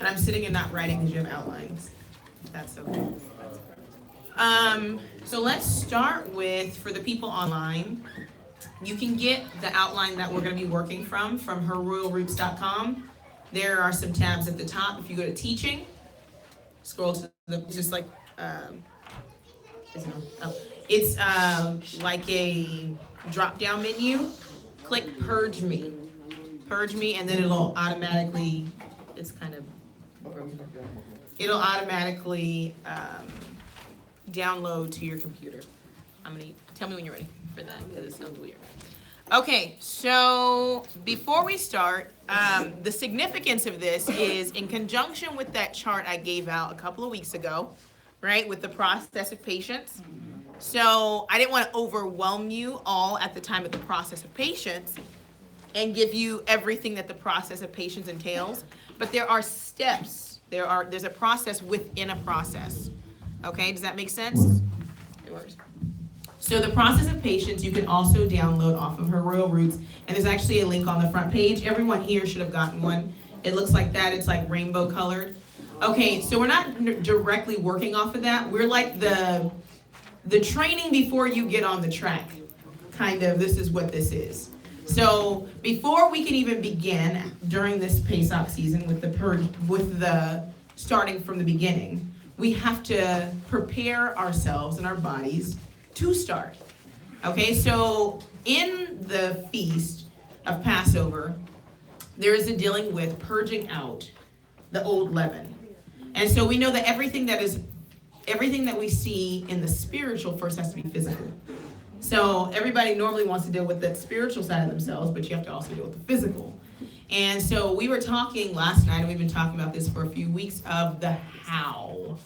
And I'm sitting and not writing because you have outlines. That's okay. So let's start with, for the people online, you can get the outline that we're going to be working from herroyalroots.com. There are some tabs at the top. If you go to teaching, scroll to the, just like, it's like a drop-down menu. Click Purge Me. Purge Me, and then it'll automatically, it'll automatically download to your computer. Tell me when you're ready for that, because it sounds weird. Okay, so before we start, the significance of this is in conjunction with that chart I gave out a couple of weeks ago, right, with the process of patience. So I didn't want to overwhelm you all at the time of the process of patience and give you everything that the process of patience entails, but there are steps. There's a process within a process. Okay, does that make sense? It works. So the process of patience you can also download off of Her Royal Roots, and there's actually a link on the front page. Everyone here should have gotten one. It looks like that. It's like rainbow colored. Okay, so we're not directly working off of that. We're like the training before you get on the track. Kind of, this is what this is. So before we can even begin during this Pesach season with the purge, with the starting from the beginning, we have to prepare ourselves and our bodies to start. Okay, so in the feast of Passover, there is a dealing with purging out the old leaven. And so we know that everything that we see in the spiritual first has to be physical. So everybody normally wants to deal with the spiritual side of themselves, but you have to also deal with the physical. And so we were talking last night, and we've been talking about this for a few weeks, of the how.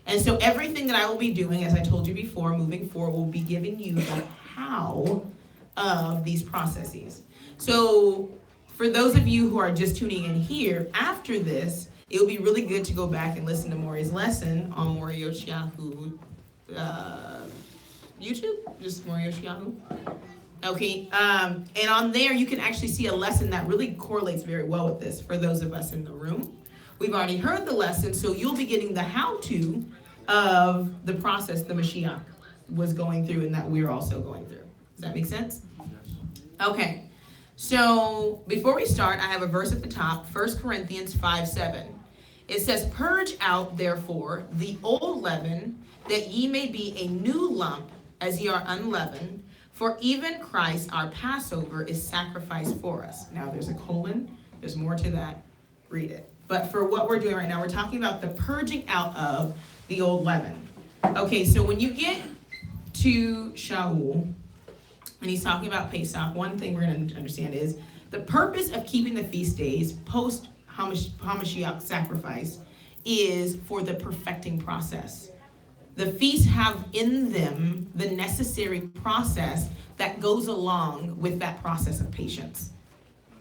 And so everything that I will be doing, as I told you before, moving forward, will be giving you the how of these processes. So for those of you who are just tuning in here, after this, it will be really good to go back and listen to Maury's lesson on Maury Yoshiahu YouTube, just Maury Yoshiahu. Okay, and on there you can actually see a lesson that really correlates very well with this for those of us in the room. We've already heard the lesson, so you'll be getting the how-to of the process the Mashiach was going through and that we're also going through. Does that make sense? Okay, so before we start, I have a verse at the top, 1 Corinthians 5:7. It says, "Purge out, therefore, the old leaven, that ye may be a new lump, as ye are unleavened. For even Christ, our Passover, is sacrificed for us." Now there's a colon. There's more to that. Read it. But for what we're doing right now, we're talking about the purging out of the old leaven. Okay, so when you get to Shaul, and he's talking about Pesach, one thing we're going to understand is the purpose of keeping the feast days post Hamashiach sacrifice is for the perfecting process. The feasts have in them the necessary process that goes along with that process of patience.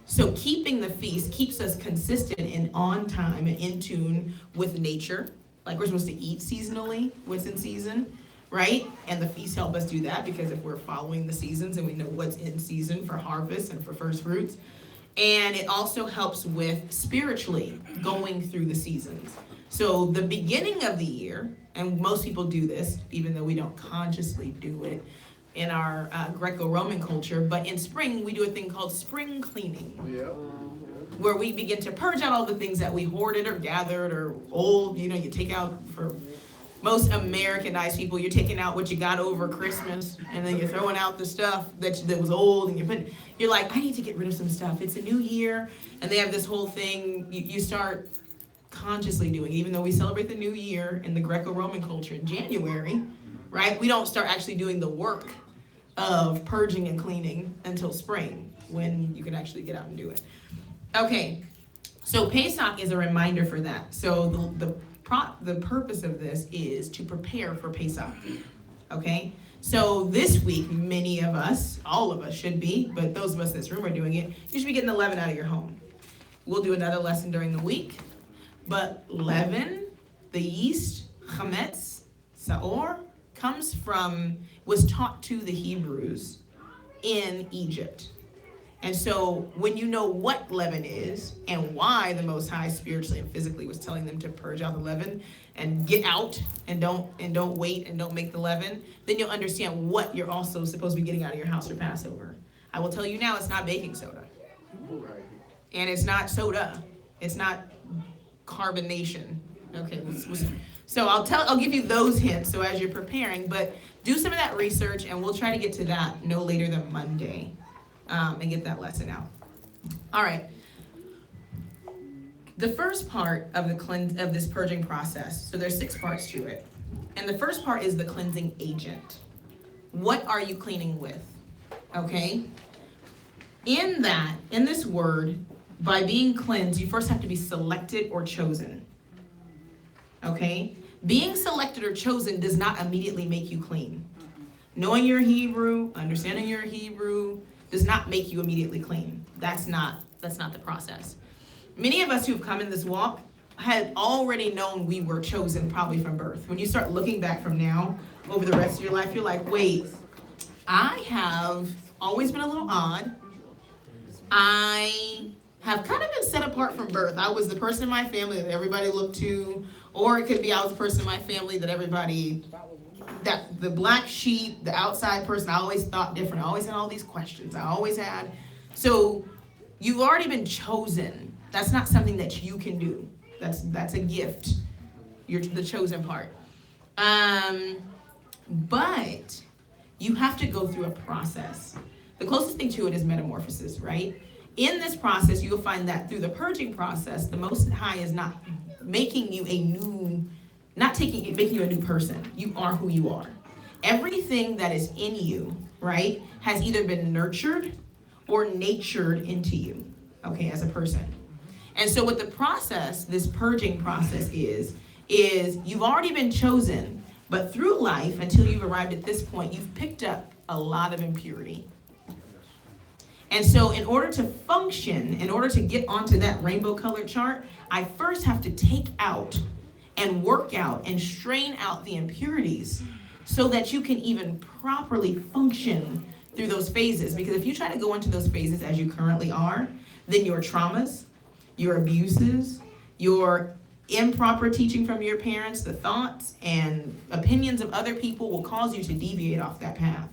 So keeping the feast keeps us consistent and on time and in tune with nature. Like we're supposed to eat seasonally, what's in season, right? And the feasts help us do that because if we're following the seasons and we know what's in season for harvest and for first fruits. And it also helps with spiritually going through the seasons. So the beginning of the year, and most people do this, even though we don't consciously do it in our Greco-Roman culture, but in spring, we do a thing called spring cleaning, where we begin to purge out all the things that we hoarded or gathered or old, you take out, for most Americanized people, you're taking out what you got over Christmas, and then you're throwing out the stuff that was old, and you're like, I need to get rid of some stuff. It's a new year, and they have this whole thing, you start consciously doing, even though we celebrate the new year in the Greco-Roman culture in January, right? We don't start actually doing the work of purging and cleaning until spring, when you can actually get out and do it. Okay, so Pesach is a reminder for that. So the purpose of this is to prepare for Pesach, okay? So this week, many of us, all of us should be, but those of us in this room are doing it, you should be getting the leaven out of your home. We'll do another lesson during the week, but leaven, the yeast, chametz, saor, was taught to the Hebrews in Egypt. And so when you know what leaven is and why the Most High spiritually and physically was telling them to purge out the leaven and get out and don't wait and don't make the leaven, then you'll understand what you're also supposed to be getting out of your house for Passover. I will tell you now, it's not baking soda. And it's not soda. It's not carbonation. Okay, so I'll give you those hints so as you're preparing, but do some of that research and we'll try to get to that no later than Monday. And get that lesson out. All right. The first part of of this purging process, so there's 6 parts to it. And the first part is the cleansing agent. What are you cleaning with? Okay? In this word, by being cleansed, you first have to be selected or chosen. Okay? Being selected or chosen does not immediately make you clean. Knowing your Hebrew, understanding your Hebrew, does not make you immediately clean. That's not the process. Many of us who've come in this walk had already known we were chosen probably from birth. When you start looking back from now over the rest of your life, you're like, wait, I have always been a little odd. I have kind of been set apart from birth. I was the person in my family that everybody looked to, or it could be I was the person in my family that the black sheep, the outside person, I always thought different. I always had all these questions. So you've already been chosen. That's not something that you can do. That's a gift. You're the chosen part. But you have to go through a process. The closest thing to it is metamorphosis, right? In this process, you'll find that through the purging process, the Most High is not making you making you a new person. You are who you are. Everything that is in you, right, has either been nurtured or natured into you, okay, as a person. And so what the process, this purging process is you've already been chosen, but through life, until you've arrived at this point, you've picked up a lot of impurity. And so in order to function, in order to get onto that rainbow colored chart, I first have to take out and work out and strain out the impurities so that you can even properly function through those phases. Because if you try to go into those phases as you currently are, then your traumas, your abuses, your improper teaching from your parents, the thoughts and opinions of other people will cause you to deviate off that path.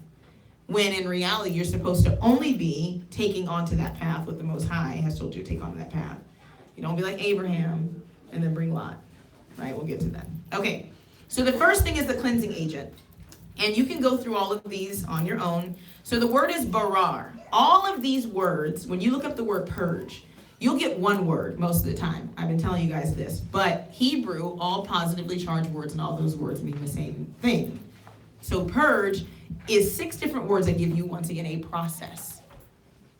When in reality, you're supposed to only be taking onto that path what the Most High has told you to take onto that path. You don't be like Abraham and then bring Lot. Right, we'll get to that. Okay, so the first thing is the cleansing agent. And you can go through all of these on your own. So the word is barar. All of these words, when you look up the word purge, you'll get one word most of the time. I've been telling you guys this. But Hebrew, all positively charged words, and all those words mean the same thing. So purge is 6 different words that give you, once again, a process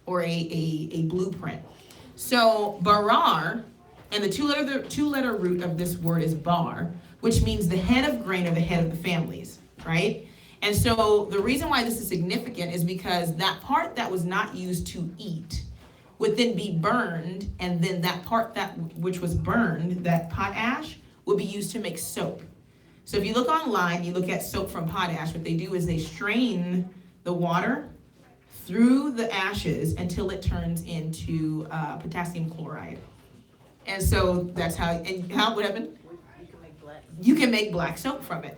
or a blueprint. So barar, and the two-letter root of this word is bar, which means the head of grain or the head of the families, right? And so the reason why this is significant is because that part that was not used to eat would then be burned, and then that part which was burned, that potash, would be used to make soap. So if you look online, you look at soap from potash, what they do is they strain the water through the ashes until it turns into potassium chloride. And so that's how would happen? You can make black soap from it.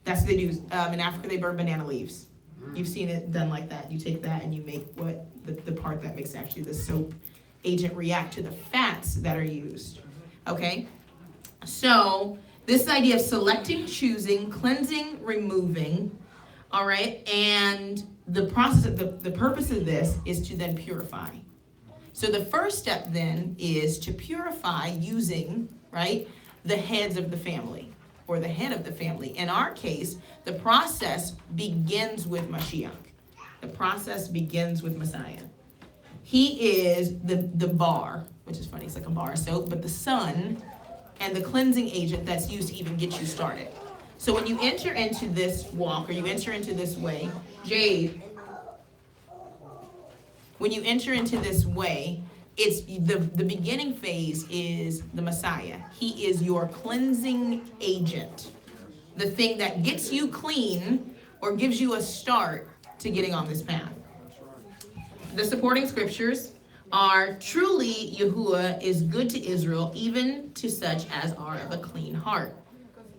That's what they do. In Africa, they burn banana leaves. You've seen it done like that. You take that and you make the part that makes actually the soap agent react to the fats that are used. Okay? So this idea of selecting, choosing, cleansing, removing, all right? And the process of the purpose of this is to then purify. So the first step then is to purify using, right, the heads of the family or the head of the family. In our case, the process begins with Mashiach. The process begins with Messiah. He is the bar, which is funny, it's like a bar of soap, but the sun and the cleansing agent that's used to even get you started. So when you enter into this walk or you enter into this way, Jade, when you enter into this way, it's the beginning phase is the Messiah. He is your cleansing agent. The thing that gets you clean or gives you a start to getting on this path. the supporting scriptures are, truly Yahuwah is good to Israel, even to such as are of a clean heart.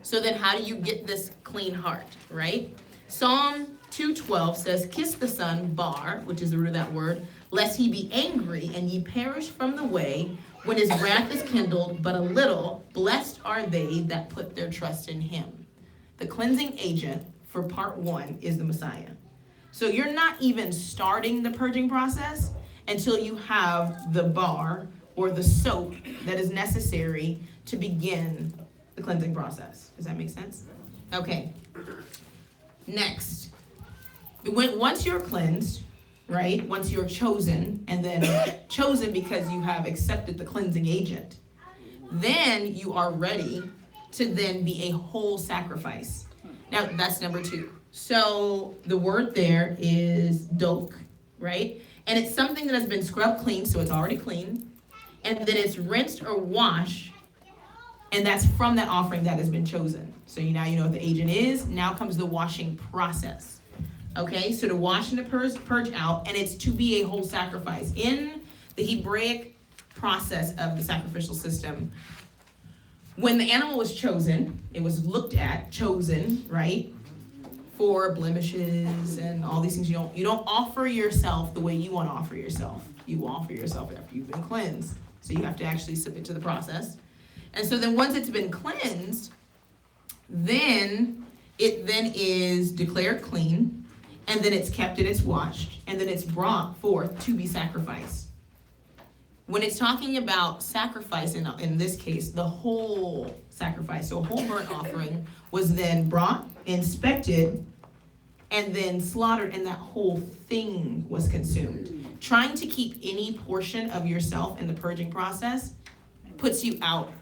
So then how do you get this clean heart, right? Psalm 2:12 says, kiss the son, bar, which is the root of that word, lest he be angry and ye perish from the way when his wrath is kindled but a little. Blessed are they that put their trust in him. The cleansing agent for part 1 is the Messiah. So you're not even starting the purging process until you have the bar or the soap that is necessary to begin the cleansing process. Does that make sense? Okay. Next. Once you're cleansed, right? Once you're chosen, and then chosen because you have accepted the cleansing agent, then you are ready to then be a whole sacrifice. Now, that's number 2. So the word there is dok, right? And it's something that has been scrubbed clean, so it's already clean. And then it's rinsed or washed, and that's from that offering that has been chosen. So now you know what the agent is. Now comes the washing process. Okay, so to wash and to purge out, and it's to be a whole sacrifice. In the Hebraic process of the sacrificial system, when the animal was chosen, it was looked at, chosen, right, for blemishes and all these things. You don't offer yourself the way you want to offer yourself. You offer yourself after you've been cleansed. So you have to actually submit to the process. And so then once it's been cleansed, then it then is declared clean, and then it's kept and it's washed, and then it's brought forth to be sacrificed. When it's talking about sacrifice, in this case, the whole sacrifice, so a whole burnt offering was then brought, inspected, and then slaughtered, and that whole thing was consumed. Trying to keep any portion of yourself in the purging process puts you out.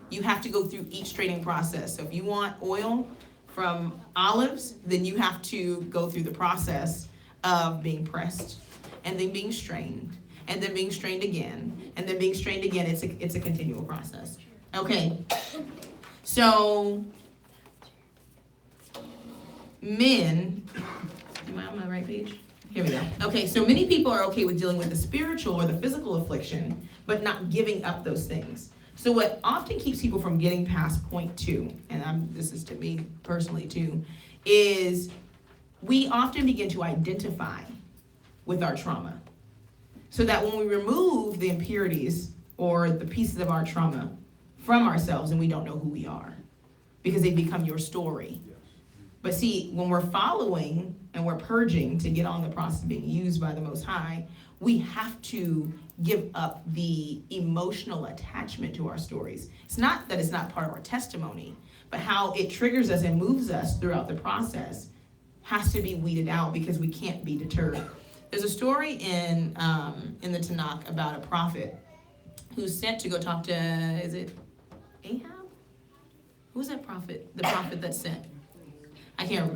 You have to go through each straining process. So if you want oil from olives, then you have to go through the process of being pressed, and then being strained, and then being strained again, and then being strained again. It's a continual process. Okay. So men, am I on the right page? Here we go. Okay, so many people are okay with dealing with the spiritual or the physical affliction, but not giving up those things. So what often keeps people from getting past point 2, and this is to me personally too, is we often begin to identify with our trauma. So that when we remove the impurities or the pieces of our trauma from ourselves, and we don't know who we are, because they become your story. But see, when we're following and we're purging to get on the process of being used by the Most High, we have to give up the emotional attachment to our stories. It's not that it's not part of our testimony, but how it triggers us and moves us throughout the process has to be weeded out, because we can't be deterred. There's a story in the Tanakh about a prophet who's sent to go talk to, is it Ahab? Who's that prophet? The prophet that's sent. I can't.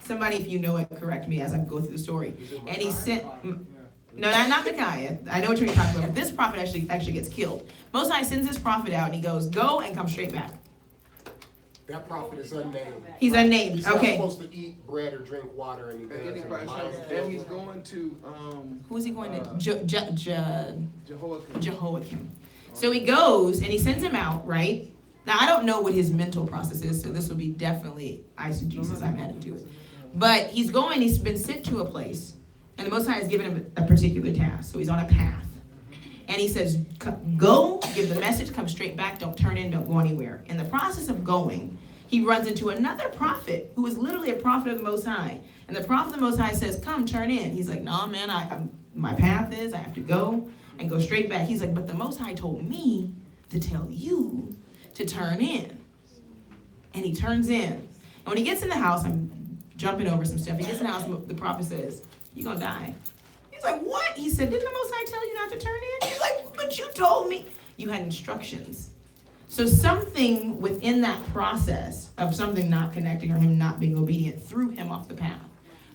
Somebody, if you know it, correct me as I go through the story. And he sent, no, not Micaiah. I know what you're talking about, but this prophet actually gets killed. Most High sends this prophet out, and he goes, go and come straight back. That prophet is unnamed. He's unnamed. He's Okay. not supposed to eat bread or drink water, and he does. And he's going to Who is he going to? Jehoiakim. Jehoiakim. So he goes and he sends him out, right? Now I don't know what his mental process is, so this will be definitely eisegesis. I'm adding to it. But he's been sent to a place, and the Most High has given him a particular task. So he's on a path. And he says, go, give the message, come straight back, don't turn in, don't go anywhere. In the process of going, he runs into another prophet who is literally a prophet of the Most High. And the prophet of the Most High says, come, turn in. He's like, no, man, my path is, I have to go and go straight back. He's like, but the Most High told me to tell you to turn in. And he turns in. And when he gets in the house, I'm jumping over some stuff. He gets in the house, the prophet says, you're going to die. He's like, what? He said, didn't the Most High tell you not to turn in? He's like, but you told me. You had instructions. So something within that process of something not connecting or him not being obedient threw him off the path.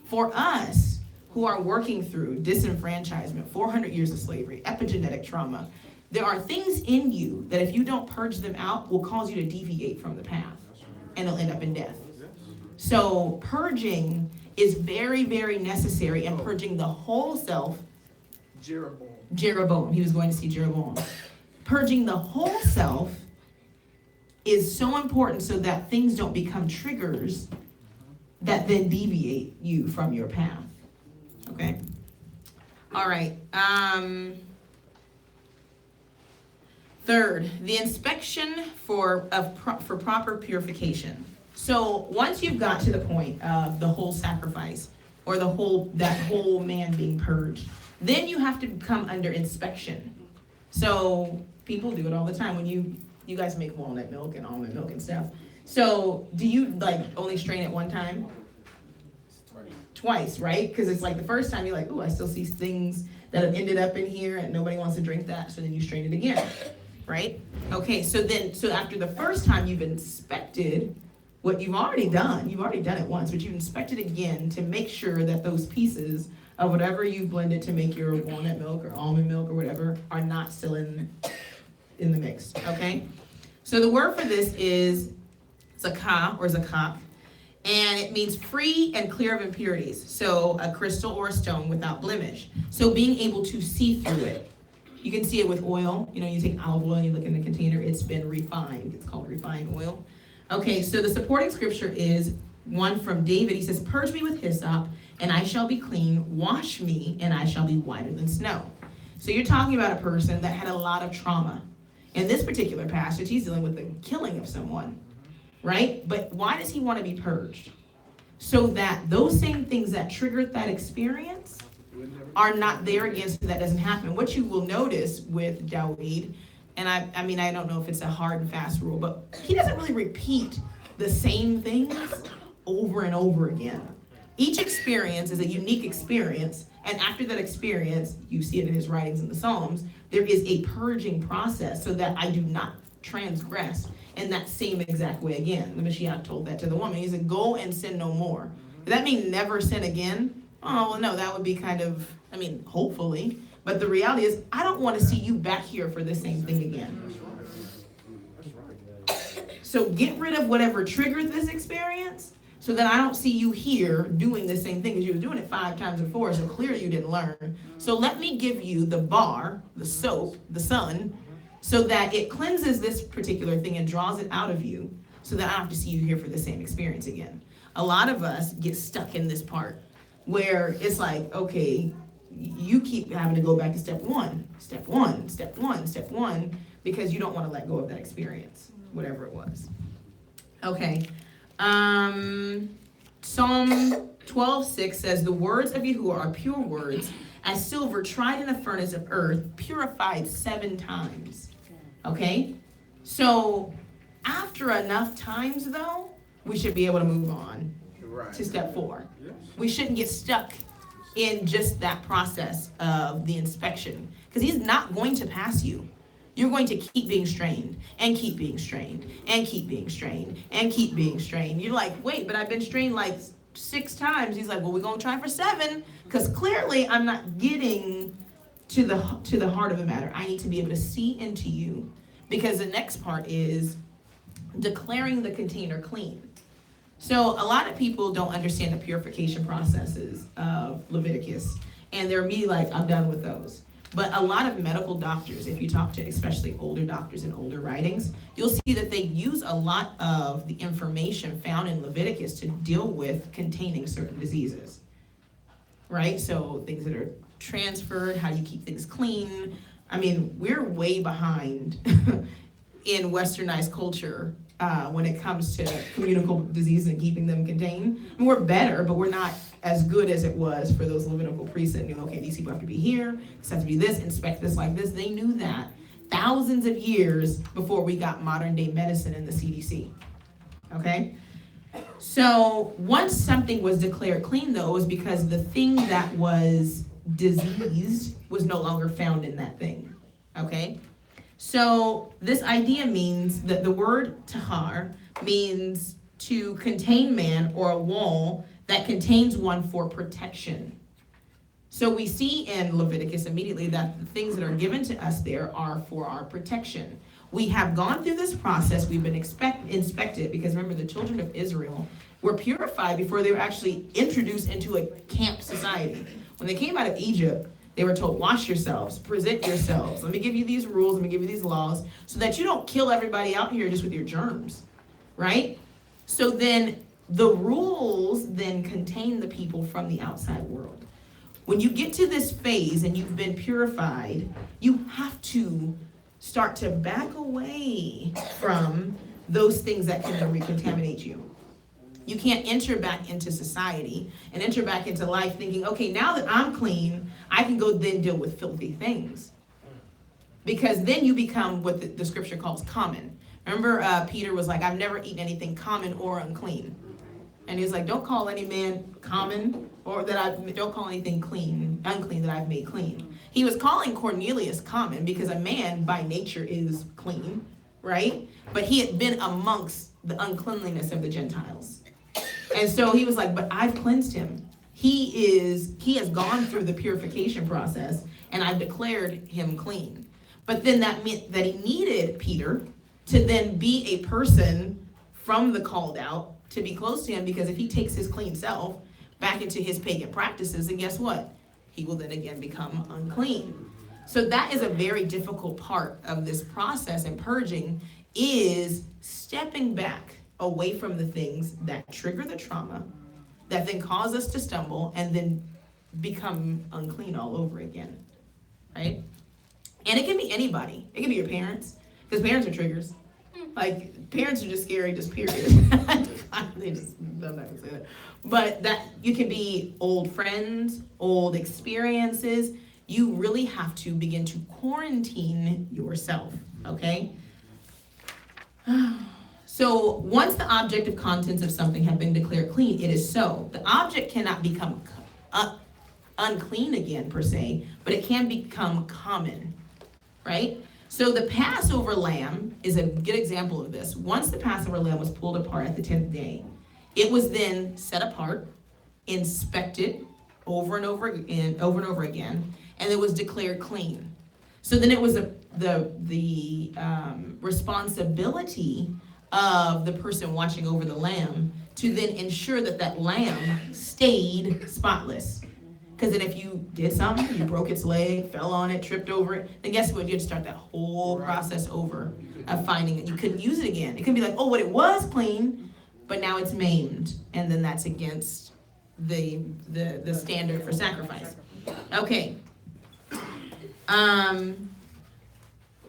For us who are working through disenfranchisement, 400 years of slavery, epigenetic trauma, there are things in you that if you don't purge them out will cause you to deviate from the path, and it'll end up in death. So purging is very, very necessary, and purging the whole self Jeroboam. He was going to see Jeroboam. Purging the whole self is so important so that things don't become triggers that then deviate you from your path. Okay? All right. Third, the inspection for proper purification. So once you've got to the point of the whole sacrifice or that whole man being purged, then you have to come under inspection. So people do it all the time when you guys make walnut milk and almond milk and stuff. So do you like only strain it one time? Twice, right? Because it's like the first time you're like, oh, I still see things that have ended up in here and nobody wants to drink that. So then you strain it again, right? Okay, so after the first time you've inspected what you've already done it once, but you've inspected again to make sure that those pieces of whatever you blended to make your walnut milk or almond milk or whatever are not still in the mix, okay? So the word for this is zakah or zakak, and it means free and clear of impurities. So a crystal or a stone without blemish. So being able to see through it. You can see it with oil. You know, you take olive oil and you look in the container, it's been refined. It's called refined oil. Okay, so the supporting scripture is one from David. He says, purge me with hyssop, and I shall be clean. Wash me, and I shall be whiter than snow. So you're talking about a person that had a lot of trauma. In this particular passage, he's dealing with the killing of someone, right? But why does he want to be purged? So that those same things that triggered that experience are not there again, so that doesn't happen. What you will notice with David, and I mean, I don't know if it's a hard and fast rule, but he doesn't really repeat the same things over and over again. Each experience is a unique experience, and after that experience, you see it in his writings in the Psalms, there is a purging process so that I do not transgress in that same exact way again. The Mashiach told that to the woman. He said, go and sin no more. Does that mean never sin again? Oh, well, no, that would be kind of, I mean, hopefully. But the reality is, I don't want to see you back here for the same thing again. So get rid of whatever triggered this experience so that I don't see you here doing the same thing, because you were doing it 5 times before, so clearly you didn't learn. So let me give you the bar, the soap, the sun, so that it cleanses this particular thing and draws it out of you so that I don't have to see you here for the same experience again. A lot of us get stuck in this part where it's like, okay, you keep having to go back to step one, because you don't want to let go of that experience, whatever it was. Okay. Psalm 12:6 says, the words of Yahuwah are pure words, as silver tried in a furnace of earth, purified 7 times. Okay? So after enough times, though, we should be able to move on to step 4. We shouldn't get stuck in just that process of the inspection, because he's not going to pass you. You're going to keep being strained and keep being strained and keep being strained and keep being strained. You're like, wait, but I've been strained like 6 times. He's like, well, we're going to try for 7, because clearly I'm not getting to the heart of the matter. I need to be able to see into you, because the next part is declaring the container clean. So a lot of people don't understand the purification processes of Leviticus, and they're immediately like, I'm done with those. But a lot of medical doctors, if you talk to especially older doctors in older writings, you'll see that they use a lot of the information found in Leviticus to deal with containing certain diseases, right? So things that are transferred, how do you keep things clean? I mean, we're way behind in westernized culture when it comes to communicable diseases and keeping them contained. I mean, we're better, but we're not as good as it was for those Levitical priests that knew, okay, these people have to be here, this has to be this, inspect this like this. They knew that thousands of years before we got modern day medicine and the CDC, okay? So once something was declared clean, though, it was because the thing that was diseased was no longer found in that thing, okay? So this idea means that the word tahar means to contain man, or a wall that contains one for protection. So we see in Leviticus immediately that the things that are given to us there are for our protection. We have gone through this process. We've been inspected, because remember, the children of Israel were purified before they were actually introduced into a camp society. When they came out of Egypt, They were told, wash yourselves, present yourselves. Let me give you these rules, let me give you these laws, so that you don't kill everybody out here just with your germs, right? So then the rules then contain the people from the outside world. When you get to this phase and you've been purified, you have to start to back away from those things that can recontaminate you. You can't enter back into society and enter back into life thinking, okay, now that I'm clean, I can go then deal with filthy things. Because then you become what the scripture calls common. Remember, Peter was like, I've never eaten anything common or unclean. And he was like, don't call any man common, or don't call anything unclean that I've made clean. He was calling Cornelius common because a man by nature is clean, right? But he had been amongst the uncleanliness of the Gentiles. And so he was like, but I've cleansed him. He has gone through the purification process, and I've declared him clean. But then that meant that he needed Peter to then be a person from the called out to be close to him, because if he takes his clean self back into his pagan practices, then guess what? He will then again become unclean. So that is a very difficult part of this process, and purging is stepping back away from the things that trigger the trauma, that then cause us to stumble and then become unclean all over again, right? And it can be anybody. It can be your parents, because parents are triggers. Like, parents are just scary, just period. They just don't ever say that. But that you can be old friends, old experiences. You really have to begin to quarantine yourself, okay? So once the objective contents of something have been declared clean, it is so. The object cannot become unclean again, per se, but it can become common, right? So the Passover lamb is a good example of this. Once the Passover lamb was pulled apart at the 10th day, it was then set apart, inspected over and over again, and it was declared clean. So then it was the responsibility of the person watching over the lamb to then ensure that that lamb stayed spotless. Because then if you did something, you broke its leg, fell on it, tripped over it, then guess what? You'd start that whole process over of finding it. You couldn't use it again. It could be like, oh, but it was clean, but now it's maimed. And then that's against the standard for sacrifice. Okay.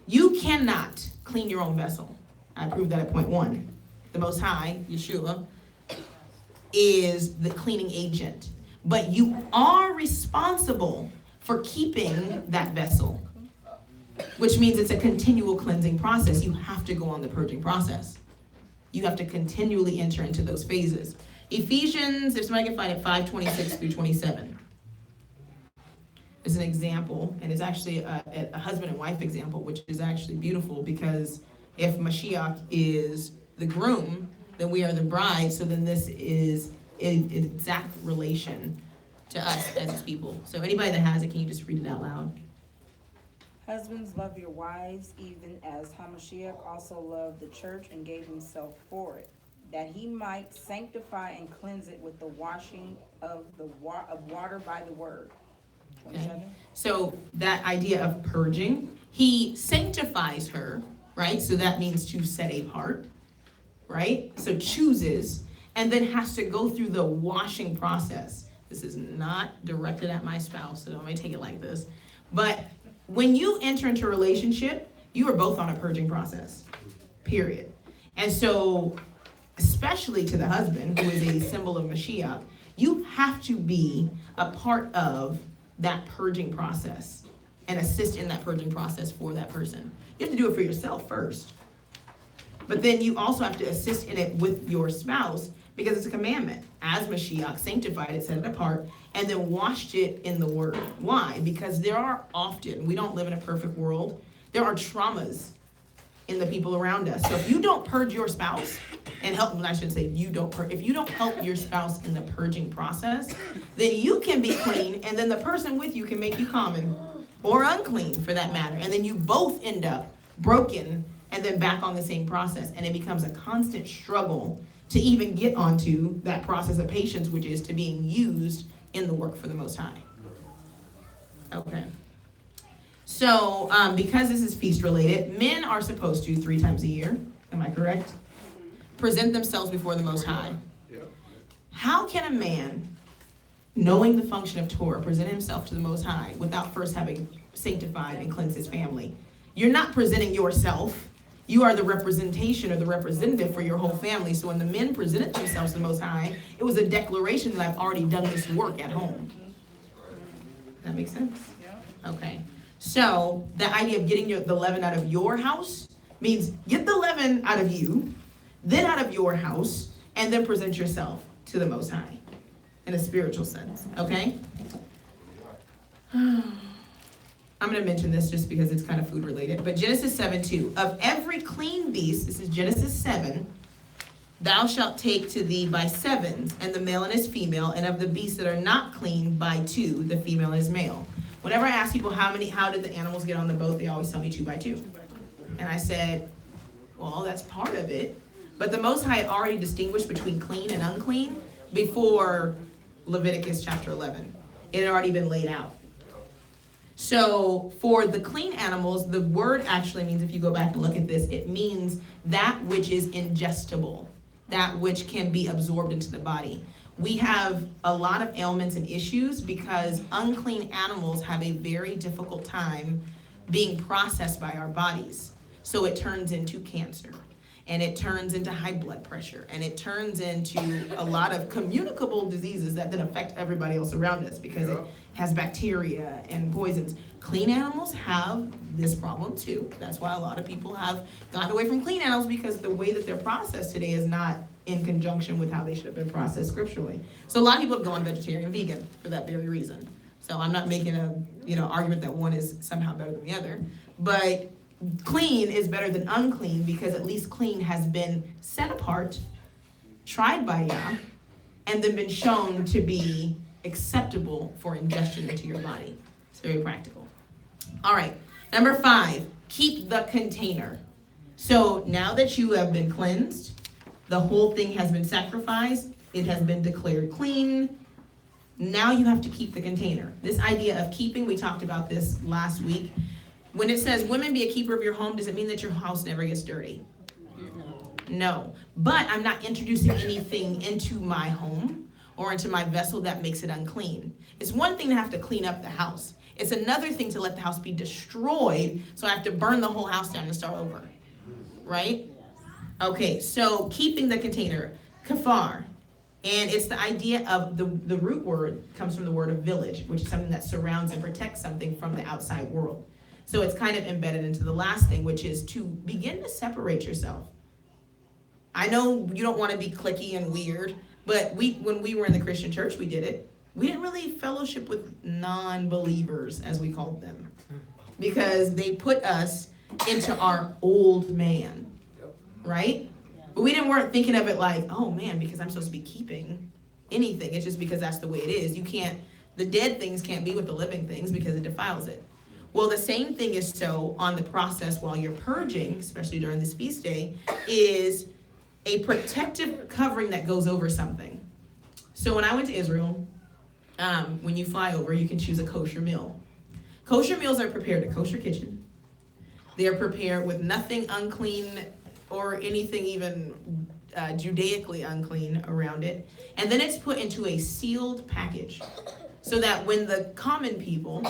You cannot clean your own vessel. I proved that at point 1. The Most High, Yeshua, is the cleaning agent. But you are responsible for keeping that vessel, which means it's a continual cleansing process. You have to go on the purging process. You have to continually enter into those phases. Ephesians, if somebody can find it, 5:26 through 27. Is an example, and it's actually a husband and wife example, which is actually beautiful, because if Mashiach is the groom, then we are the bride, so then this is an exact relation to us as his people. So anybody that has it, can you just read it out loud? Husbands, love your wives, even as Hamashiach also loved the church and gave himself for it, that he might sanctify and cleanse it with the washing of water by the word. Okay. So that idea of purging, he sanctifies her, right? So that means to set apart, right? So chooses, and then has to go through the washing process. This is not directed at my spouse, so don't let me take it like this. But when you enter into a relationship, you are both on a purging process, period. And so, especially to the husband, who is a symbol of Mashiach, you have to be a part of that purging process and assist in that purging process for that person. You have to do it for yourself first. But then you also have to assist in it with your spouse, because it's a commandment. As Mashiach sanctified it, set it apart, and then washed it in the word. Why? Because there are often, we don't live in a perfect world, there are traumas in the people around us. So if you don't purge your spouse and help, I should say, if you don't help your spouse in the purging process, then you can be clean, and then the person with you can make you common or unclean for that matter. And then you both end up broken and then back on the same process. And it becomes a constant struggle to even get onto that process of patience, which is to being used in the work for the Most High. Okay. So, because this is feast related, men are supposed to 3 times a year, am I correct? Present themselves before the Most High. Yep. How can a man, knowing the function of Torah, present himself to the Most High without first having sanctified and cleansed his family? You're not presenting yourself. You are the representation or the representative for your whole family. So when the men presented themselves to the Most High, it was a declaration that I've already done this work at home. That makes sense? Yeah. Okay. So the idea of getting the leaven out of your house means get the leaven out of you, then out of your house, and then present yourself to the Most High in a spiritual sense. Okay? I'm going to mention this just because it's kind of food related. But Genesis 7:2, of every clean beast, this is Genesis 7, thou shalt take to thee by 7, and the male and his female, and of the beasts that are not clean by 2, the female and his male. Whenever I ask people how did the animals get on the boat, they always tell me 2 by 2. And I said, well, that's part of it. But the Most High had already distinguished between clean and unclean before Leviticus chapter 11. It had already been laid out. So for the clean animals, the word actually means, if you go back and look at this, it means that which is ingestible, that which can be absorbed into the body. We have a lot of ailments and issues because unclean animals have a very difficult time being processed by our bodies. So it turns into cancer, and it turns into high blood pressure, and it turns into a lot of communicable diseases that then affect everybody else around us because it has bacteria and poisons. Clean animals have this problem too. That's why a lot of people have gotten away from clean animals, because the way that they're processed today is not in conjunction with how they should have been processed scripturally. So a lot of people have gone vegetarian, vegan for that very reason. So I'm not making a argument that one is somehow better than the other, but clean is better than unclean because at least clean has been set apart, tried by Yah, and then been shown to be acceptable for ingestion into your body. It's very practical. All right, number 5, keep the container. So now that you have been cleansed, the whole thing has been sacrificed, it has been declared clean, now you have to keep the container. This idea of keeping, we talked about this last week. When it says, women, be a keeper of your home, does it mean that your house never gets dirty? No. But I'm not introducing anything into my home or into my vessel that makes it unclean. It's one thing to have to clean up the house. It's another thing to let the house be destroyed, so I have to burn the whole house down and start over. Right? Okay, so keeping the container, kafar. And it's the idea of the root word comes from the word of village, which is something that surrounds and protects something from the outside world. So it's kind of embedded into the last thing, which is to begin to separate yourself. I know you don't want to be cliquey and weird, but when we were in the Christian church, we did it. We didn't really fellowship with non-believers, as we called them, because they put us into our old man, right? But we weren't thinking of it like, oh man, because I'm supposed to be keeping anything. It's just because that's the way it is. The dead things can't be with the living things because it defiles it. Well, the same thing is so on the process while you're purging, especially during this feast day, is a protective covering that goes over something. So when I went to Israel, when you fly over, you can choose a kosher meal. Kosher meals are prepared at a kosher kitchen. They are prepared with nothing unclean or anything even Judaically unclean around it. And then it's put into a sealed package so that when the common people,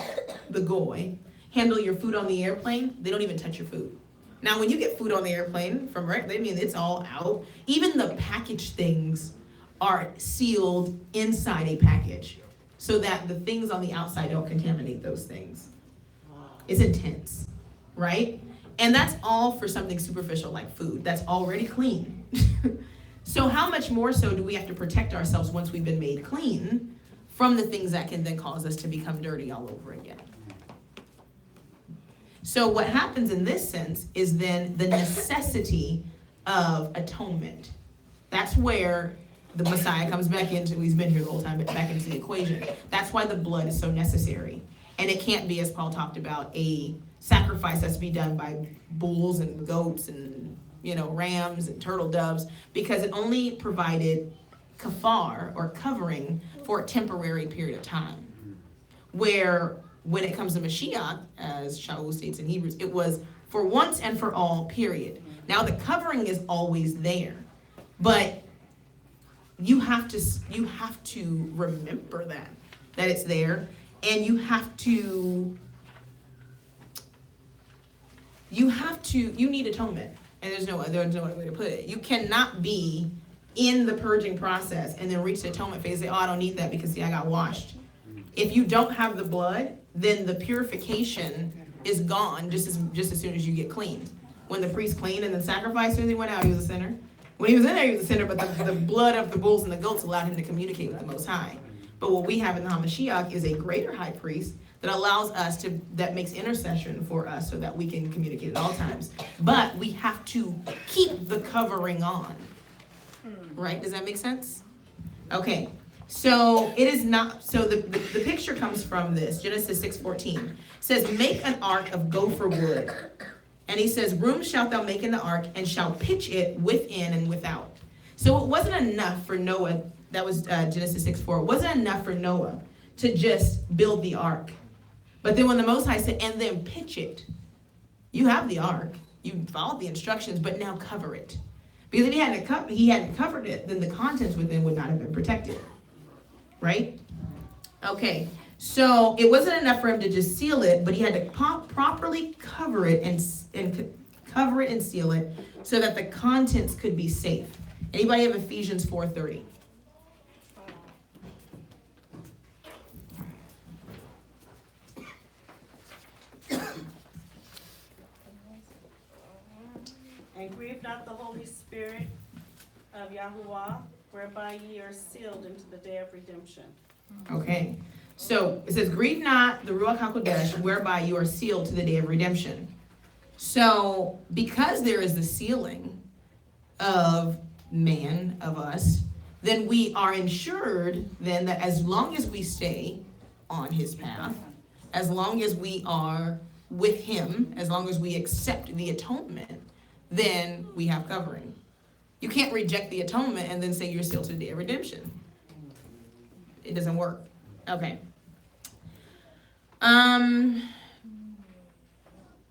the goy, handle your food on the airplane, they don't even touch your food. Now, when you get food on the airplane from they mean it's all out. Even the packaged things are sealed inside a package so that the things on the outside don't contaminate those things. It's intense, right? And that's all for something superficial like food that's already clean. So how much more so do we have to protect ourselves once we've been made clean from the things that can then cause us to become dirty all over again? So what happens in this sense is then the necessity of atonement. That's where the Messiah comes back into, he's been here the whole time, but back into the equation. That's why the blood is so necessary. And it can't be, as Paul talked about, a sacrifice that's to be done by bulls and goats and rams and turtle doves, because it only provided kafar or covering for a temporary period of time, where when it comes to Mashiach, as Shaul states in Hebrews, it was for once and for all, period. Now the covering is always there, but you have to remember that it's there, and you need atonement, and there's no other way to put it. You cannot be in the purging process and then reach the atonement phase and say, oh, I don't need that because see, I got washed. If you don't have the blood, then the purification is gone just as soon as you get clean. When the priest cleaned and then sacrificed, when he went out, he was a sinner. When he was in there, he was a sinner, but the blood of the bulls and the goats allowed him to communicate with the Most High. But what we have in the HaMashiach is a greater high priest that allows us that makes intercession for us so that we can communicate at all times. But we have to keep the covering on. Right? Does that make sense? Okay. So it is not, so the picture comes from this, Genesis 6:14. Says, make an ark of gopher wood. And he says, room shalt thou make in the ark, and shall pitch it within and without. So it wasn't enough for Noah, that was Genesis 6:4. It wasn't enough for Noah to just build the ark. But then when the Most High said, and then pitch it, you have the ark, you followed the instructions, but now cover it. Because if he hadn't covered it, then the contents within would not have been protected. Right? Okay. So it wasn't enough for him to just seal it, but he had to properly cover it and cover it and seal it so that the contents could be safe. Anybody have Ephesians 4:30? And grieve not the Holy Spirit of Yahuwah, whereby ye are sealed into the day of redemption. Okay. So it says, grieve not the Ruach HaKodesh, whereby you are sealed to the day of redemption. So because there is the sealing of man, of us, then we are ensured then that as long as we stay on his path, as long as we are with him, as long as we accept the atonement, then we have covering. You can't reject the atonement and then say you're sealed to the day of redemption. It doesn't work. Okay.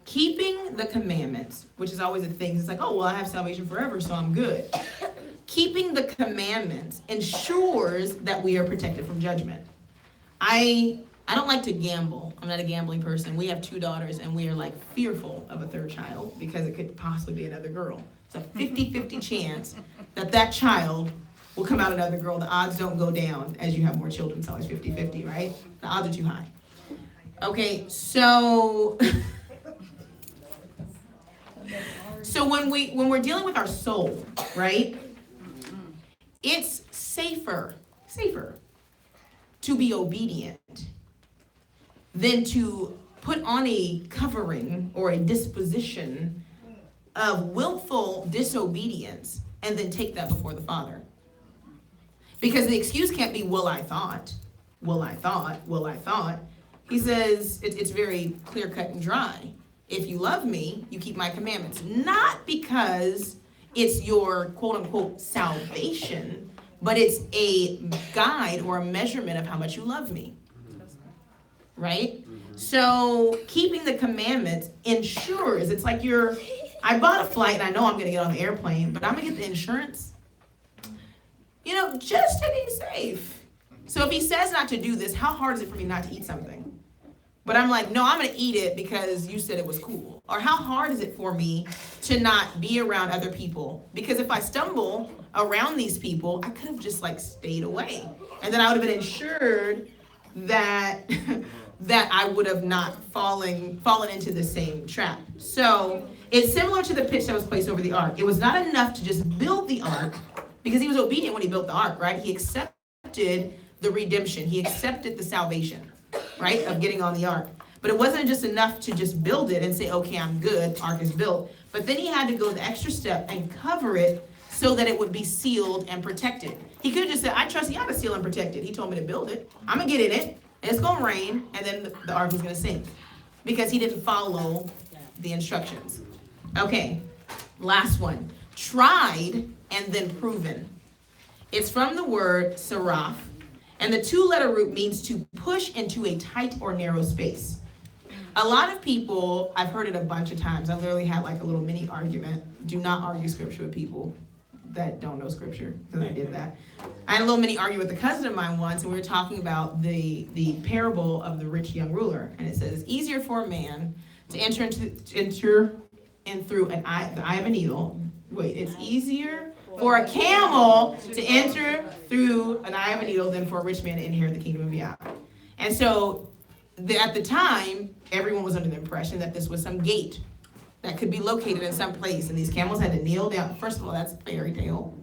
Keeping the commandments, which is always a thing. It's like, oh, well, I have salvation forever, so I'm good. Keeping the commandments ensures that we are protected from judgment. I don't like to gamble. I'm not a gambling person. We have 2 daughters, and we are like fearful of a 3rd child because it could possibly be another girl. It's a 50-50 chance that child will come out another girl. The odds don't go down as you have more children. It's always 50-50, right? The odds are too high. Okay, so when we're dealing with our soul, right? It's safer to be obedient than to put on a covering or a disposition of willful disobedience and then take that before the Father. Because the excuse can't be, well, I thought. He says, it's very clear cut and dry. If you love me, you keep my commandments. Not because it's your quote unquote salvation, but it's a guide or a measurement of how much you love me. Right? So keeping the commandments ensures, it's like I bought a flight and I know I'm going to get on the airplane, but I'm going to get the insurance, just to be safe. So if he says not to do this, how hard is it for me not to eat something? But I'm like, no, I'm going to eat it because you said it was cool. Or how hard is it for me to not be around other people? Because if I stumble around these people, I could have just stayed away. And then I would have been ensured that I would have not fallen into the same trap. So it's similar to the pitch that was placed over the ark. It was not enough to just build the ark because he was obedient when he built the ark, right? He accepted the redemption. He accepted the salvation, right, of getting on the ark. But it wasn't just enough to just build it and say, okay, I'm good, ark is built. But then he had to go the extra step and cover it so that it would be sealed and protected. He could have just said, I trust you, I'm to seal and protect it. He told me to build it. I'm going to get in it, and it's going to rain, and then the ark is going to sink because he didn't follow the instructions. Okay, last one. Tried and then proven. It's from the word seraph, And the two-letter root means to push into a tight or narrow space. A lot of people, I've heard it a bunch of times. I literally had like a little mini argument. Do not argue scripture with people that don't know scripture, because I did that. I had a little mini argument with a cousin of mine once, and we were talking about the parable of the rich young ruler. And it says, it's easier for a man to enter in through the eye of a needle. Wait, it's easier for a camel to enter through an eye of a needle than for a rich man to inherit the kingdom of Yah. And so at the time, everyone was under the impression that this was some gate that could be located in some place, and these camels had to kneel down. First of all, that's a fairy tale.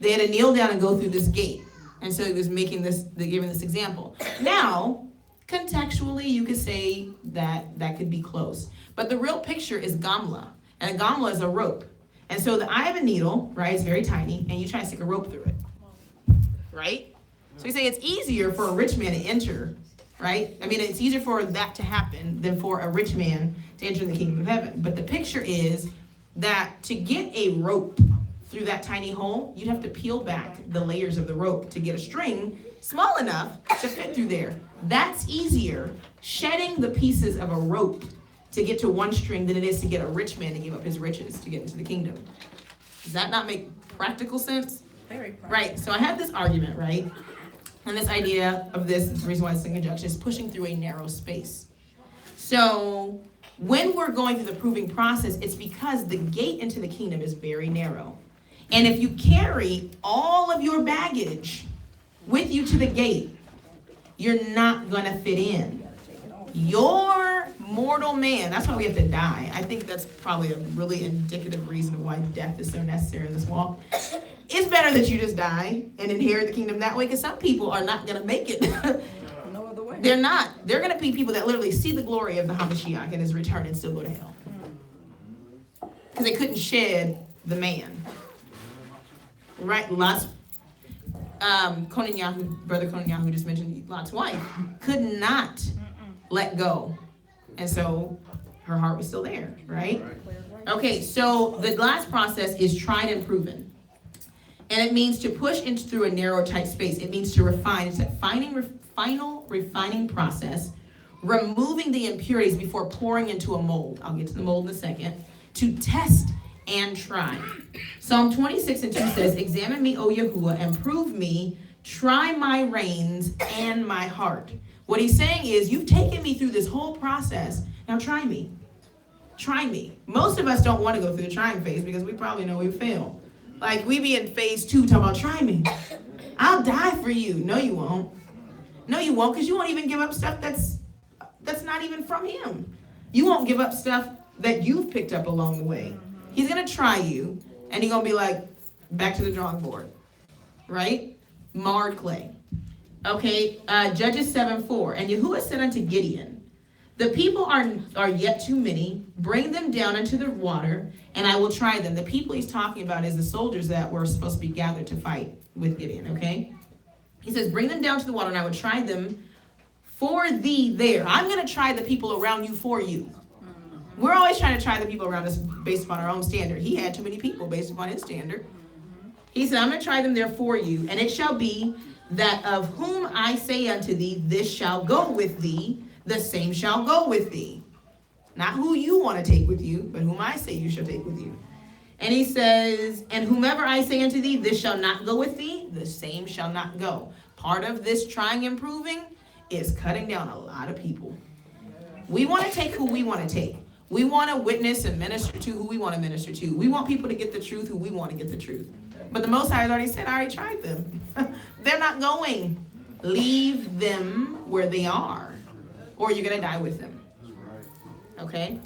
They had to kneel down and go through this gate. And so he was giving this example. Now, contextually, you could say that could be close. But the real picture is gamla. And a gamla is a rope. And so the eye of a needle, right, is very tiny, and you try to stick a rope through it. Right? So we say it's easier for a rich man to enter, right? I mean, it's easier for that to happen than for a rich man to enter the kingdom of heaven. But the picture is that to get a rope through that tiny hole, you'd have to peel back the layers of the rope to get a string small enough to fit through there. That's easier, shedding the pieces of a rope to get to one string than it is to get a rich man to give up his riches to get into the kingdom. Does that not make practical sense? Very practical. Right, so I had this argument, right? And this idea of this, the reason why it's in conjunction, is pushing through a narrow space. So when we're going through the proving process, it's because the gate into the kingdom is very narrow. And if you carry all of your baggage with you to the gate, you're not going to fit in. Your mortal man, that's why we have to die. I think that's probably a really indicative reason of why death is so necessary in this walk. It's better that you just die and inherit the kingdom that way, because some people are not going to make it. No other way. They're not. They're going to be people that literally see the glory of the Hamashiach and his return and still go to hell. Because they couldn't shed the man. Right? Lot's, Brother Konanyahu just mentioned Lot's wife, could not let go. And so her heart was still there, right? Okay, so the glass process is tried and proven. And it means to push through a narrow, tight space. It means to refine. It's a final refining process, removing the impurities before pouring into a mold. I'll get to the mold in a second. To test and try. Psalm 26:2 says, examine me, O Yahuwah, and prove me. Try my reins and my heart. What he's saying is, you've taken me through this whole process. Now try me. Try me. Most of us don't want to go through the trying phase because we probably know we fail. Like, we be in phase 2 talking about, try me. I'll die for you. No, you won't. No, you won't, because you won't even give up stuff that's not even from him. You won't give up stuff that you've picked up along the way. He's going to try you, and he's going to be like, back to the drawing board. Right? Marred clay. Okay, Judges 7:4. And Yahuwah said unto Gideon, the people are yet too many. Bring them down into the water, and I will try them. The people he's talking about is the soldiers that were supposed to be gathered to fight with Gideon, okay? He says, bring them down to the water, and I will try them for thee there. I'm going to try the people around you for you. We're always trying to try the people around us based upon our own standard. He had too many people based upon his standard. He said, I'm going to try them there for you, and it shall be that of whom I say unto thee, this shall go with thee, the same shall go with thee. Not who you want to take with you, but whom I say you shall take with you. And he says, and whomever I say unto thee, this shall not go with thee, the same shall not go. Part of this trying and proving is cutting down a lot of people. We want to take who we want to take. We want to witness and minister to who we want to minister to. We want people to get the truth who we want to get the truth. But the Most High has already said, I already tried them. They're not going. Leave them where they are, or you're going to die with them. Okay?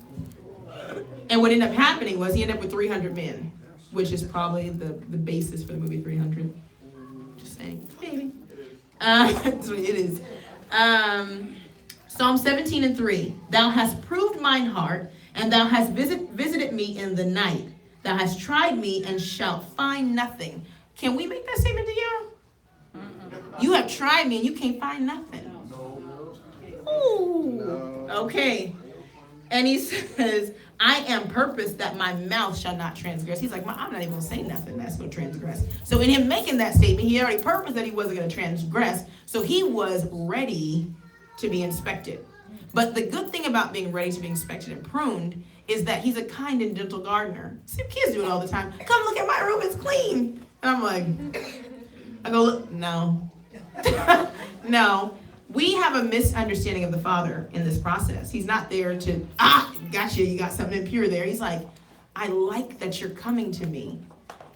And what ended up happening was he ended up with 300 men, which is probably the basis for the movie 300. Just saying. Maybe. That's what it is. Psalm 17:3. Thou hast proved mine heart, and thou hast visited me in the night. Thou hast tried me and shalt find nothing. Can we make that statement to you? You have tried me and you can't find nothing. Ooh. Okay. And he says, I am purposed that my mouth shall not transgress. He's like, I'm not even going to say nothing that's going to transgress. So in him making that statement, he already purposed that he wasn't going to transgress. So he was ready to be inspected. But the good thing about being ready to be inspected and pruned is that he's a kind and gentle gardener. See, kids do it all the time. Come look at my room, it's clean. And I'm like, I go, look, no. No. We have a misunderstanding of the Father in this process. He's not there to, gotcha, you got something impure there. He's like, I like that you're coming to me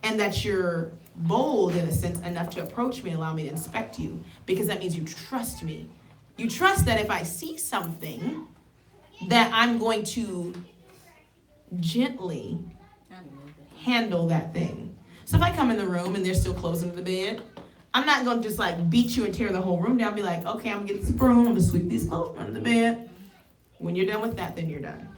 and that you're bold, in a sense, enough to approach me and allow me to inspect you, because that means you trust me. You trust that if I see something, that I'm going to gently handle that thing. So if I come in the room and they're still clothes under the bed, I'm not going to just like beat you and tear the whole room down. Be like, okay, I'm going to get this broom. I'm going to sweep these clothes under the bed. When you're done with that, then you're done.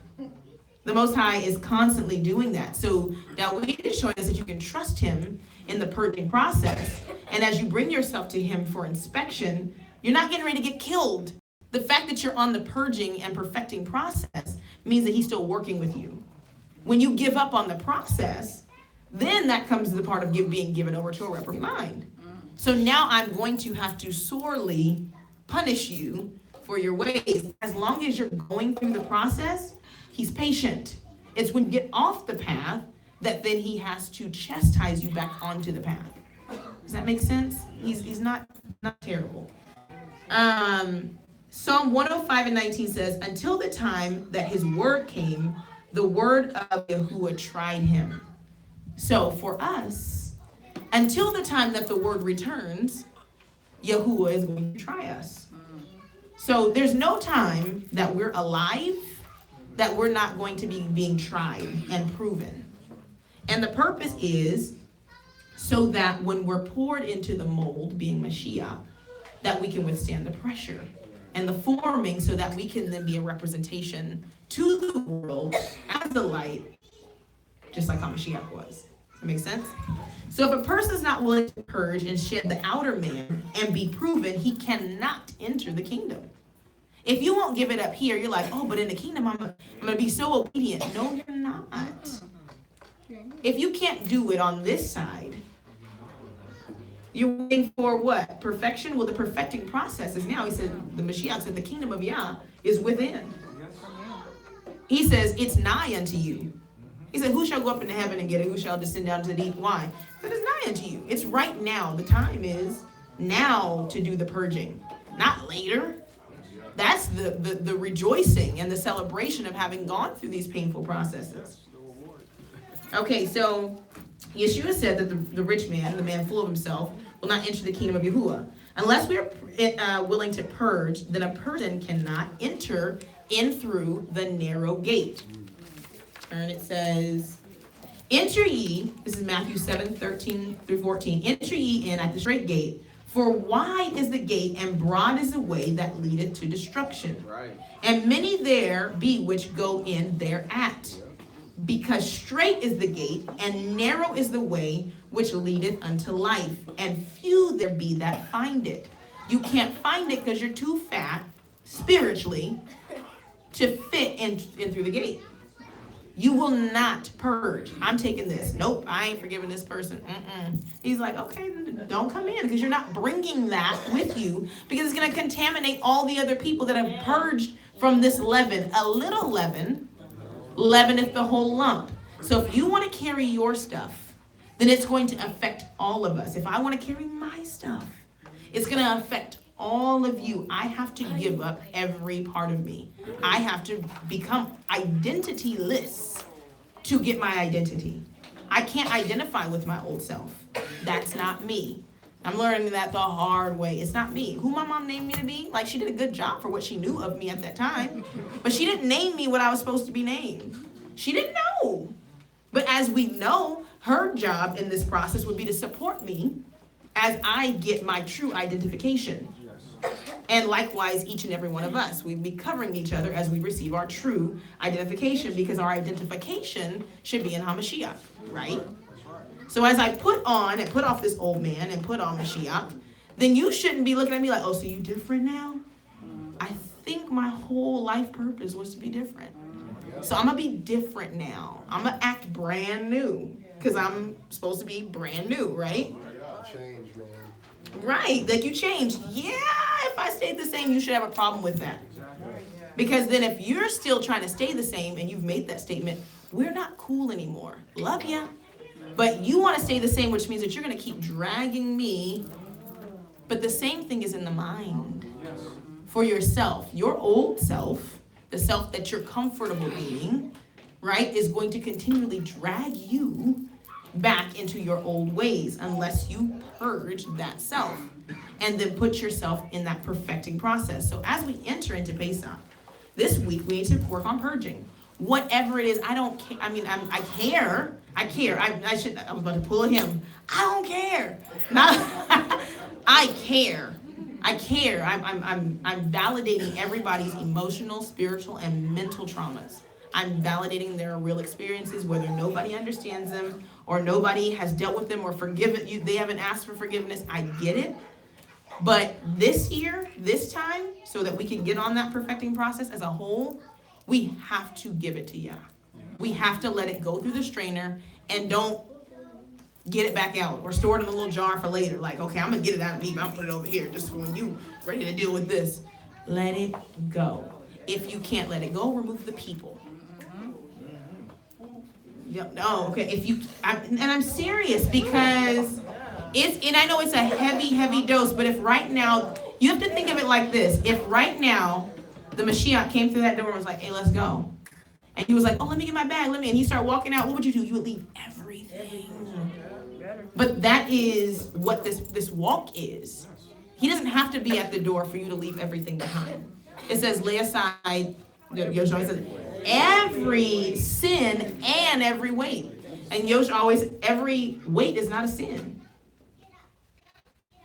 The Most High is constantly doing that. So David is showing us that you can trust him in the purging process. And as you bring yourself to him for inspection, you're not getting ready to get killed. The fact that you're on the purging and perfecting process means that he's still working with you. When you give up on the process, then that comes to the part of being given over to a reprobate mind. So now I'm going to have to sorely punish you for your ways. As long as you're going through the process, he's patient. It's when you get off the path that then he has to chastise you back onto the path. Does that make sense? He's not terrible. Psalm 105:19 says, until the time that his word came, the word of Yahuwah tried him. So for us, until the time that the word returns, Yahuwah is going to try us. So there's no time that we're alive that we're not going to be being tried and proven. And the purpose is so that when we're poured into the mold, being Mashiach, that we can withstand the pressure and the forming, so that we can then be a representation to the world as the light, just like how Mashiach was. That makes sense? So if a person is not willing to purge and shed the outer man and be proven, he cannot enter the kingdom. If you won't give it up here, you're like, oh, but in the kingdom, I'm going to be so obedient. No, you're not. If you can't do it on this side, you're waiting for what? Perfection? Well, the perfecting process is now. He said, the Mashiach said, the kingdom of Yah is within. He says, it's nigh unto you. He said, who shall go up into heaven and get it? Who shall descend down to the deep? Why? That is nigh unto you. It's right now. The time is now to do the purging, not later. That's the rejoicing and the celebration of having gone through these painful processes. Okay, so Yeshua said that the rich man, the man full of himself, will not enter the kingdom of Yahuwah. Unless we are willing to purge, then a person cannot enter in through the narrow gate. And it says, enter ye, this is Matthew 7:13-14, enter ye in at the straight gate, for wide is the gate and broad is the way that leadeth to destruction. Right. And many there be which go in thereat. Because straight is the gate and narrow is the way which leadeth unto life, and few there be that find it. You can't find it because you're too fat spiritually to fit in through the gate. You will not purge. I'm taking this. Nope, I ain't forgiving this person. He's like, okay, don't come in, because you're not bringing that with you, because it's going to contaminate all the other people that have purged from this leaven. A little leaven leaveneth the whole lump. So if you want to carry your stuff, then it's going to affect all of us. If I want to carry my stuff, it's going to affect all of you. I have to give up every part of me. I have to become identityless to get my identity. I can't identify with my old self. That's not me. I'm learning that the hard way. It's not me. Who my mom named me to be? Like, she did a good job for what she knew of me at that time. But she didn't name me what I was supposed to be named. She didn't know. But as we know, her job in this process would be to support me as I get my true identification. And likewise, each and every one of us, we'd be covering each other as we receive our true identification, because our identification should be in HaMashiach, right? So as I put off this old man and put on Mashiach, then you shouldn't be looking at me like, oh, so you different now? I think my whole life purpose was to be different. So I'm gonna be different now. I'm gonna act brand new because I'm supposed to be brand new, right? Change, man. Right, like you changed. Yeah, if I stayed the same, you should have a problem with that. Because then if you're still trying to stay the same and you've made that statement, we're not cool anymore. Love ya. But you want to stay the same, which means that you're going to keep dragging me. But the same thing is in the mind. For yourself, your old self, the self that you're comfortable being, right, is going to continually drag you back into your old ways unless you purge that self and then put yourself in that perfecting process. So as we enter into Pesach, this week we need to work on purging. Whatever it is, I don't care. I mean, I care. I was about to pull him. I don't care. I care. I'm validating everybody's emotional, spiritual, and mental traumas. I'm validating their real experiences, whether nobody understands them or nobody has dealt with them or forgiven you. They haven't asked for forgiveness. I get it. But this year, this time, so that we can get on that perfecting process as a whole, we have to give it to Yah. We have to let it go through the strainer and don't get it back out or store it in a little jar for later. Like, okay, I'm going to get it out of me, but I'm going to put it over here just when you ready to deal with this. Let it go. If you can't let it go, remove the people. No, okay. I'm serious because and I know it's a heavy dose, but if right now, you have to think of it like this. If right now the Mashiach came through that door and was like, hey, let's go. And he was like, oh, let me get my bag, and he started walking out, what would you do? You would leave everything. But that is what this walk is. He doesn't have to be at the door for you to leave everything behind. It says, lay aside, Yoshua says, every sin and every weight. And Yoshua always, every weight is not a sin.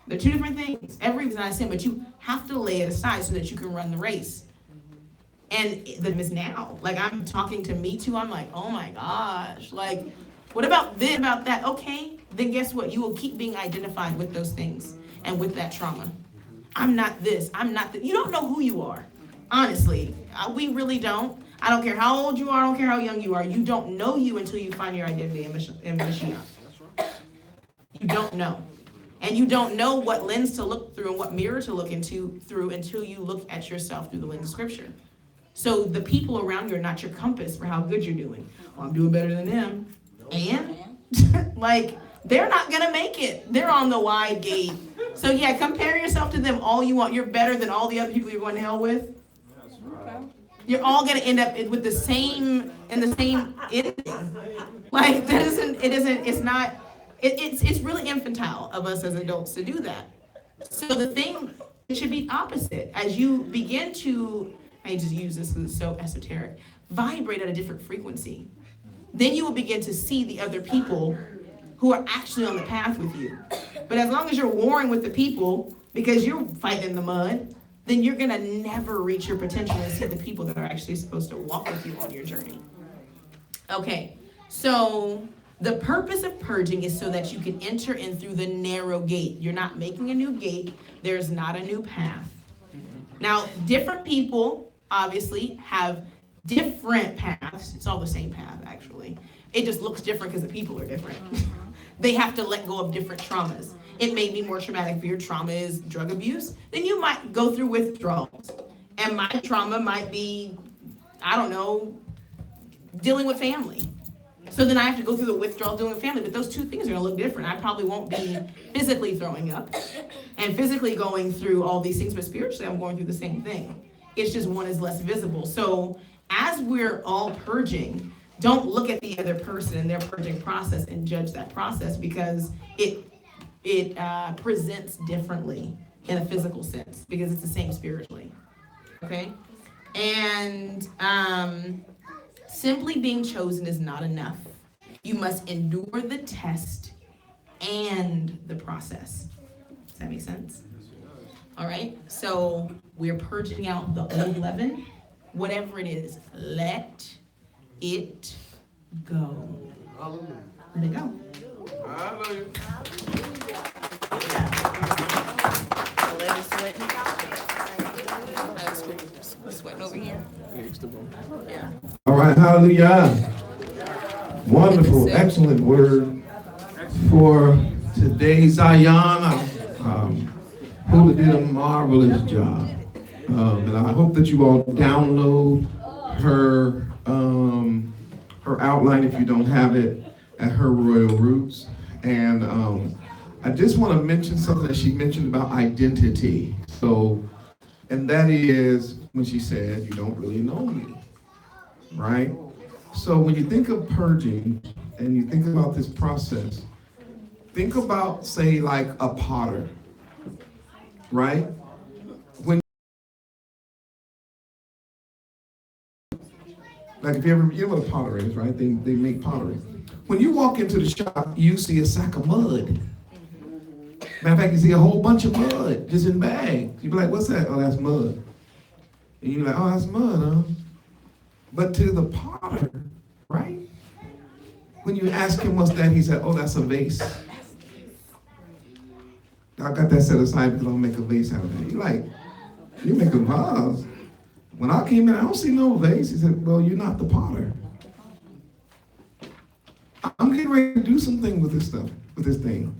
They're two different things. Every is not a sin, but you have to lay it aside so that you can run the race. And the is now. Like, I'm talking to me too. I'm like, oh my gosh. Like, what about this, about that? Okay, then guess what? You will keep being identified with those things and with that trauma. I'm not this. I'm not that. You don't know who you are. Honestly, we really don't. I don't care how old you are. I don't care how young you are. You don't know you until you find your identity in Mashiach. You don't know. And you don't know what lens to look through and what mirror to look through until you look at yourself through the lens of Scripture. So the people around you are not your compass for how good you're doing. Well, I'm doing better than them. And like, they're not going to make it. They're on the wide gate. So yeah, compare yourself to them all you want. You're better than all the other people you're going to hell with. You're all going to end up with the same ending. Like, it's really infantile of us as adults to do that. So the thing, it should be opposite. As you begin to, I just use this because it's so esoteric, vibrate at a different frequency. Then you will begin to see the other people who are actually on the path with you. But as long as you're warring with the people because you're fighting in the mud, then you're going to never reach your potential and see the people that are actually supposed to walk with you on your journey. Okay, so the purpose of purging is so that you can enter in through the narrow gate. You're not making a new gate. There's not a new path. Now, different people obviously have different paths. It's all the same path, actually. It just looks different because the people are different. They have to let go of different traumas. It may be more traumatic if your trauma is drug abuse. Then you might go through withdrawals. And my trauma might be, I don't know, dealing with family. So then I have to go through the withdrawal dealing with family. But those two things are going to look different. I probably won't be physically throwing up and physically going through all these things, but spiritually I'm going through the same thing. It's just one is less visible. So as we're all purging, don't look at the other person and their purging process and judge that process because it presents differently in a physical sense because it's the same spiritually. Okay? And simply being chosen is not enough. You must endure the test and the process. Does that make sense? All right? So we're purging out the old leaven. Whatever it is, let it go. Let it go. Hallelujah. Sweating over here. Yeah. All right. right, hallelujah. Wonderful, excellent word for today, Zion. Huldah did a marvelous job. And I hope that you all download her her outline if you don't have it at Her Royal Roots. And I just want to mention something that she mentioned about identity. So, and that is when she said, you don't really know me, right? So when you think of purging and you think about this process, think about, say, like a potter, right? When, like if you know what a potter is, right? They make pottery. When you walk into the shop, you see a sack of mud. Matter of fact, you see a whole bunch of mud just in bags. You be like, what's that? Oh, that's mud. And you're like, oh, that's mud, huh? But to the potter, right? When you ask him what's that, he said, oh, that's a vase. I got that set aside because I'll make a vase out of it. You're like, you make a vase. When I came in, I don't see no vase. He said, well, you're not the potter. I'm getting ready to do something with this stuff, with this thing.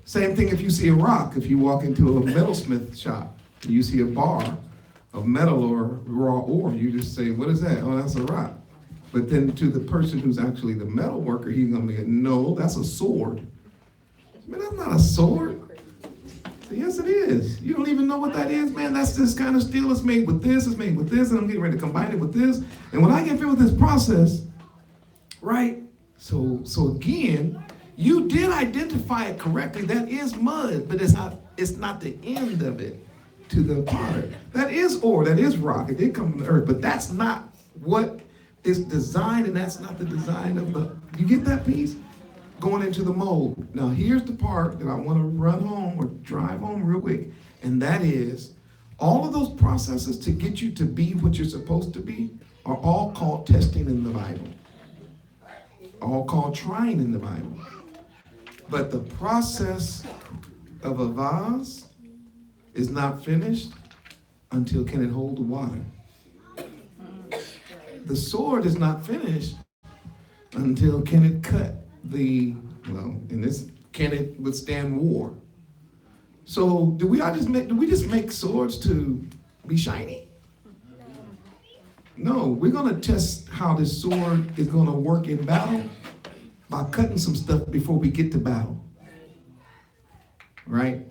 Same thing if you see a rock. If you walk into a metalsmith shop, and you see a bar of metal or raw ore, you just say, what is that? Oh, that's a rock. But then to the person who's actually the metal worker, he's gonna be, no, that's a sword. Man, that's not a sword. Yes, it is. You don't even know what that is, man. That's this kind of steel. It's made with this, it's made with this, and I'm getting ready to combine it with this. And when I get through with this process, right? So again, you did identify it correctly. That is mud, but it's not the end of it to the potter. That is ore, that is rock. It did come from the earth, but that's not what is designed, and that's not the design of the, you get that piece? Going into the mold. Now here's the part that I want to run home or drive home real quick, and that is all of those processes to get you to be what you're supposed to be are all called testing in the Bible. All called trying in the Bible. But the process of a vase is not finished until can it hold the water. The sword is not finished until can it cut the, well, in this, can it withstand war? So do we just make swords to be shiny? No, we're gonna test how this sword is gonna work in battle by cutting some stuff before we get to battle. Right?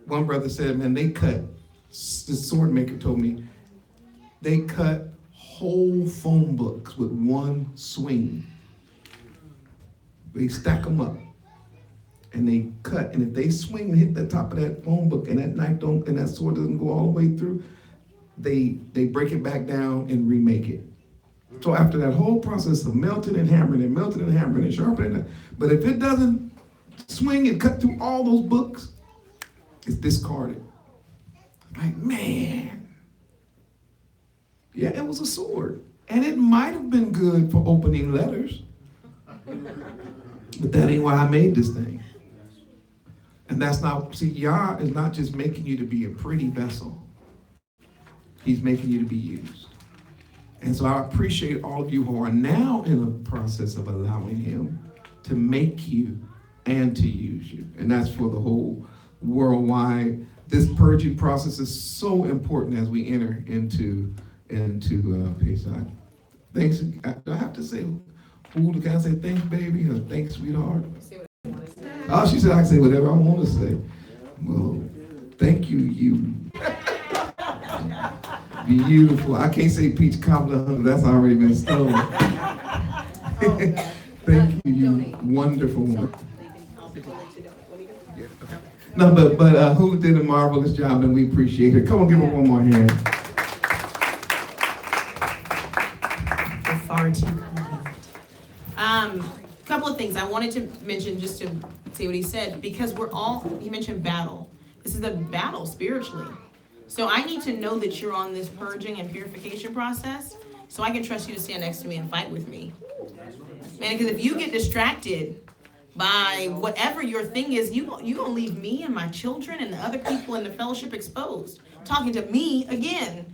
One brother said, man, they cut, the sword maker told me, they cut whole phone books with one swing. They stack them up and they cut. And if they swing and hit the top of that phone book and that knife don't, and that sword doesn't go all the way through, they break it back down and remake it. So after that whole process of melting and hammering and sharpening it, but if it doesn't swing and cut through all those books, it's discarded. Like, man. Yeah, it was a sword. And it might have been good for opening letters. But that ain't why I made this thing. And that's not, see, Yah is not just making you to be a pretty vessel. He's making you to be used. And so I appreciate all of you who are now in the process of allowing him to make you and to use you. And that's for the whole worldwide. This purging process is so important as we enter into Pesach. Thanks. I have to say, can I say thanks, baby, or thanks, sweetheart? Oh, she said I can say whatever I want to say. Well, thank you, you. Beautiful. I can't say peach cobbler, that's already been stolen. Thank you, you wonderful woman. No, but Huldah did a marvelous job, and we appreciate her. Come on, give her one more hand. Authority. Couple of things I wanted to mention just to say what he said, because he mentioned battle. This is a battle spiritually. So I need to know that you're on this purging and purification process so I can trust you to stand next to me and fight with me. Man, because if you get distracted by whatever your thing is, you gonna leave me and my children and the other people in the fellowship exposed. Talking to me again.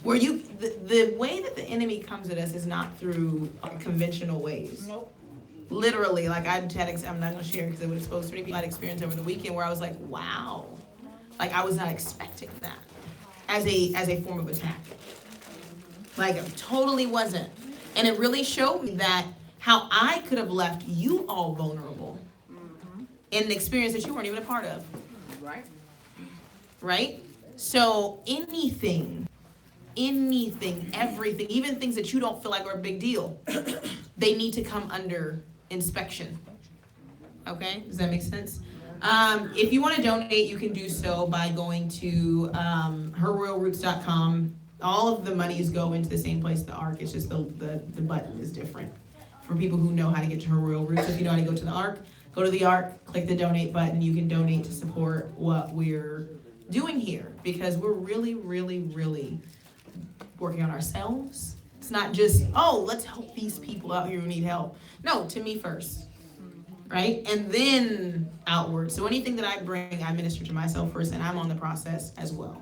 Where the way that the enemy comes at us is not through conventional ways. Nope. Literally, like I'm not gonna share because it would expose three people I'd experienced over the weekend where I was like, wow, like I was not expecting that as a form of attack. Like it totally wasn't, and it really showed me that how I could have left you all vulnerable in an experience that you weren't even a part of. Right. Right? So anything, everything, even things that you don't feel like are a big deal, they need to come under inspection. Okay? Does that make sense? If you want to donate, you can do so by going to herroyalroots.com. All of the monies go into the same place, the Ark. It's just the button is different. For people who know how to get to Her Royal Roots, if you know how to go to the Ark, go to the Ark, click the donate button. You can donate to support what we're doing here because we're really, really, really working on ourselves. It's not just, oh, let's help these people out here who need help. No, to me first, right? And then outward. So anything that I bring, I minister to myself first, and I'm on the process as well.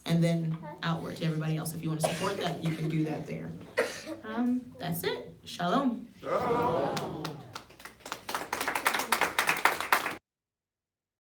And then outward to everybody else. If you want to support that, you can do that there. That's it. Shalom.